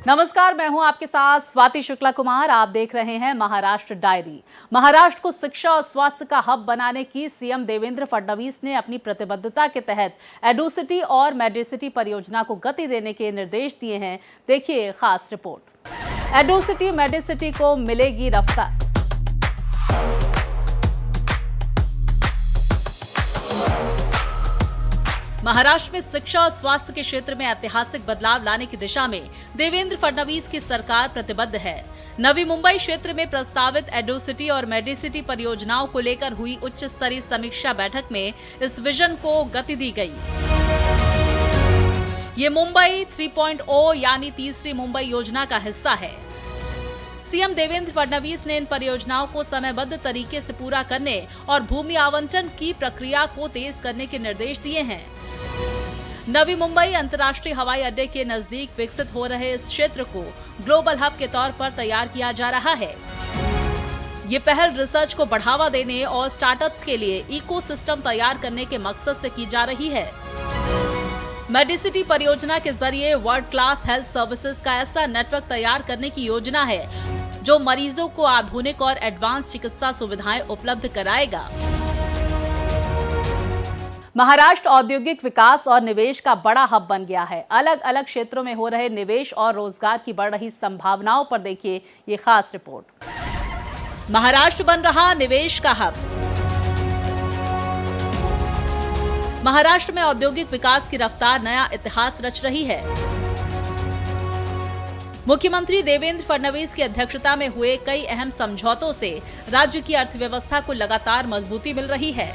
नमस्कार, मैं हूं आपके साथ स्वाति शुक्ला कुमार। आप देख रहे हैं महाराष्ट्र डायरी। महाराष्ट्र को शिक्षा और स्वास्थ्य का हब बनाने की सीएम देवेंद्र फडणवीस ने अपनी प्रतिबद्धता के तहत एडुसिटी और मेडिसिटी परियोजना को गति देने के निर्देश दिए हैं। देखिए खास रिपोर्ट। एडुसिटी मेडिसिटी को मिलेगी रफ्तार। महाराष्ट्र में शिक्षा और स्वास्थ्य के क्षेत्र में ऐतिहासिक बदलाव लाने की दिशा में देवेंद्र फडणवीस की सरकार प्रतिबद्ध है। नवी मुंबई क्षेत्र में प्रस्तावित एडुसिटी और मेडिसिटी परियोजनाओं को लेकर हुई उच्च स्तरीय समीक्षा बैठक में इस विजन को गति दी गई। ये मुंबई 3.0 यानी तीसरी मुंबई योजना का हिस्सा है। सीएम देवेंद्र फडणवीस ने इन परियोजनाओं को समयबद्ध तरीके से पूरा करने और भूमि आवंटन की प्रक्रिया को तेज करने के निर्देश दिए हैं। नवी मुंबई अंतर्राष्ट्रीय हवाई अड्डे के नजदीक विकसित हो रहे इस क्षेत्र को ग्लोबल हब के तौर पर तैयार किया जा रहा है। ये पहल रिसर्च को बढ़ावा देने और स्टार्टअप्स के लिए इकोसिस्टम तैयार करने के मकसद से की जा रही है। मेडिसिटी परियोजना के जरिए वर्ल्ड क्लास हेल्थ सर्विसेज का ऐसा नेटवर्क तैयार करने की योजना है जो मरीजों को आधुनिक और एडवांस चिकित्सा सुविधाएं उपलब्ध कराएगा। महाराष्ट्र औद्योगिक विकास और निवेश का बड़ा हब बन गया है। अलग अलग क्षेत्रों में हो रहे निवेश और रोजगार की बढ़ रही संभावनाओं पर देखिए ये खास रिपोर्ट। महाराष्ट्र बन रहा निवेश का हब। महाराष्ट्र में औद्योगिक विकास की रफ्तार नया इतिहास रच रही है। मुख्यमंत्री देवेंद्र फडणवीस की अध्यक्षता में हुए कई अहम समझौतों से राज्य की अर्थव्यवस्था को लगातार मजबूती मिल रही है।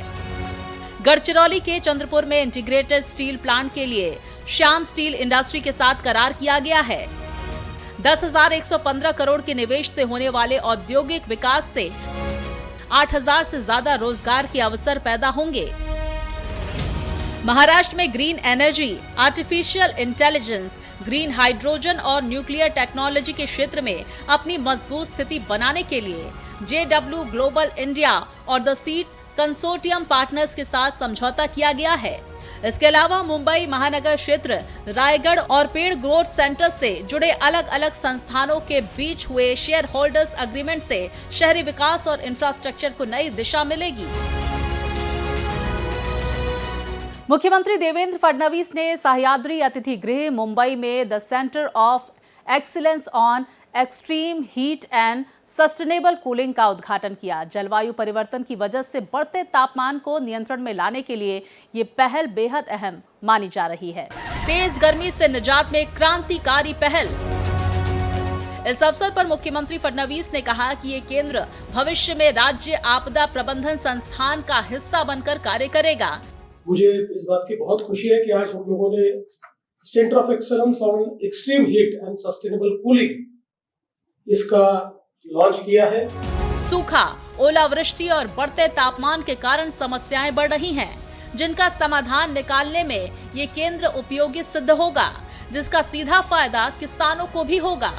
गढ़चिरौली के चंद्रपुर में इंटीग्रेटेड स्टील प्लांट के लिए श्याम स्टील इंडस्ट्री के साथ करार किया गया है। 10,115 करोड़ के निवेश से होने वाले औद्योगिक विकास से 8,000 से ज्यादा रोजगार के अवसर पैदा होंगे। महाराष्ट्र में green energy, artificial intelligence, green hydrogen और न्यूक्लियर टेक्नोलॉजी के क्षेत्र में अपनी मजबूत स्थिति बनाने के लिए JW ग्लोबल इंडिया और द सीट कंसोर्टियम पार्टनर्स के साथ समझौता किया गया है। इसके अलावा मुंबई महानगर क्षेत्र, रायगढ़ और पेड़ ग्रोथ सेंटर से जुड़े अलग अलग संस्थानों के बीच हुए शेयर होल्डर्स एग्रीमेंट से शहरी विकास और इंफ्रास्ट्रक्चर को नई दिशा मिलेगी। मुख्यमंत्री देवेंद्र फडणवीस ने सह्याद्री अतिथि गृह मुंबई में the centre of excellence on extreme heat and sustainable cooling का उद्घाटन किया। जलवायु परिवर्तन की वजह से बढ़ते तापमान को नियंत्रण में लाने के लिए ये पहल बेहद अहम मानी जा रही है। तेज गर्मी से निजात में क्रांतिकारी पहल। इस अवसर पर मुख्यमंत्री फडणवीस ने कहा कि ये केंद्र भविष्य में राज्य आपदा प्रबंधन संस्थान का हिस्सा बनकर कार्य करेगा। मुझे इस बात की बहुत खुशी है कि आज हम लोगों ने centre of excellence on extreme heat and sustainable cooling इसका लॉन्च किया है। सूखा, ओलावृष्टि और बढ़ते तापमान के कारण समस्याएं बढ़ रही हैं, जिनका समाधान निकालने में ये केंद्र उपयोगी सिद्ध होगा, जिसका सीधा फायदा किसानों को भी होगा।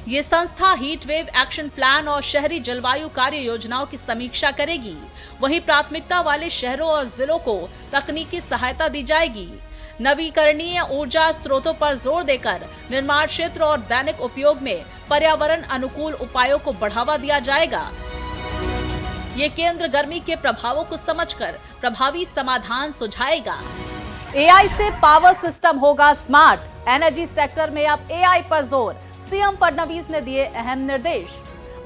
ये संस्था हीट वेव एक्शन प्लान और शहरी जलवायु कार्य योजनाओं की समीक्षा करेगी। वहीं प्राथमिकता वाले शहरों और जिलों को तकनीकी सहायता दी जाएगी। नवीकरणीय ऊर्जा स्रोतों पर जोर देकर निर्माण क्षेत्र और दैनिक उपयोग में पर्यावरण अनुकूल उपायों को बढ़ावा दिया जाएगा। ये केंद्र गर्मी के प्रभावों को समझकर प्रभावी समाधान सुझाएगा। AI से पावर सिस्टम होगा स्मार्ट। एनर्जी सेक्टर में अब AI पर जोर। सीएम फडणवीस ने दिए अहम निर्देश।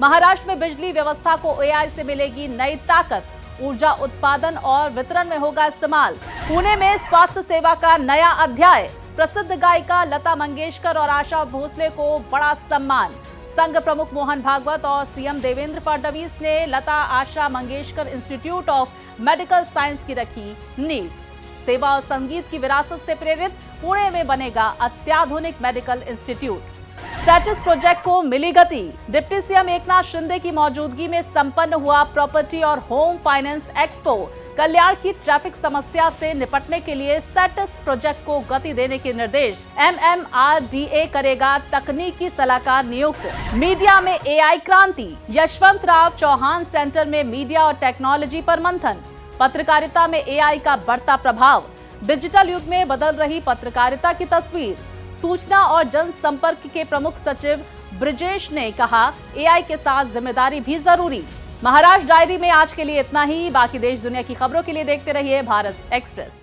महाराष्ट्र में बिजली व्यवस्था को AI से मिलेगी नई ताकत। ऊर्जा उत्पादन और वितरण में होगा इस्तेमाल। पुणे में स्वास्थ्य सेवा का नया अध्याय। प्रसिद्ध गायिका लता मंगेशकर और आशा भोसले को बड़ा सम्मान। संघ प्रमुख मोहन भागवत और सीएम देवेंद्र फडणवीस ने Lata Asha Mangeshkar institute of medical science की रखी नींव। सेवा और संगीत की विरासत से प्रेरित पुणे में बनेगा अत्याधुनिक मेडिकल इंस्टीट्यूट। सैटिस प्रोजेक्ट को मिली गति। डिप्टी सीएम एकनाथ शिंदे की मौजूदगी में संपन्न हुआ प्रॉपर्टी और होम फाइनेंस एक्सपो। कल्याण की ट्रैफिक समस्या से निपटने के लिए सैटिस प्रोजेक्ट को गति देने के निर्देश। MMRDA करेगा तकनीकी सलाहकार नियुक्त। मीडिया में AI क्रांति। यशवंत राव चौहान सेंटर में मीडिया और टेक्नोलॉजी पर मंथन। पत्रकारिता में AI का बढ़ता प्रभाव। डिजिटल युग में बदल रही पत्रकारिता की तस्वीर। सूचना और जनसंपर्क के प्रमुख सचिव ब्रिजेश ने कहा, एआई के साथ जिम्मेदारी भी जरूरी। महाराष्ट्र डायरी में आज के लिए इतना ही। बाकी देश दुनिया की खबरों के लिए देखते रहिए भारत एक्सप्रेस।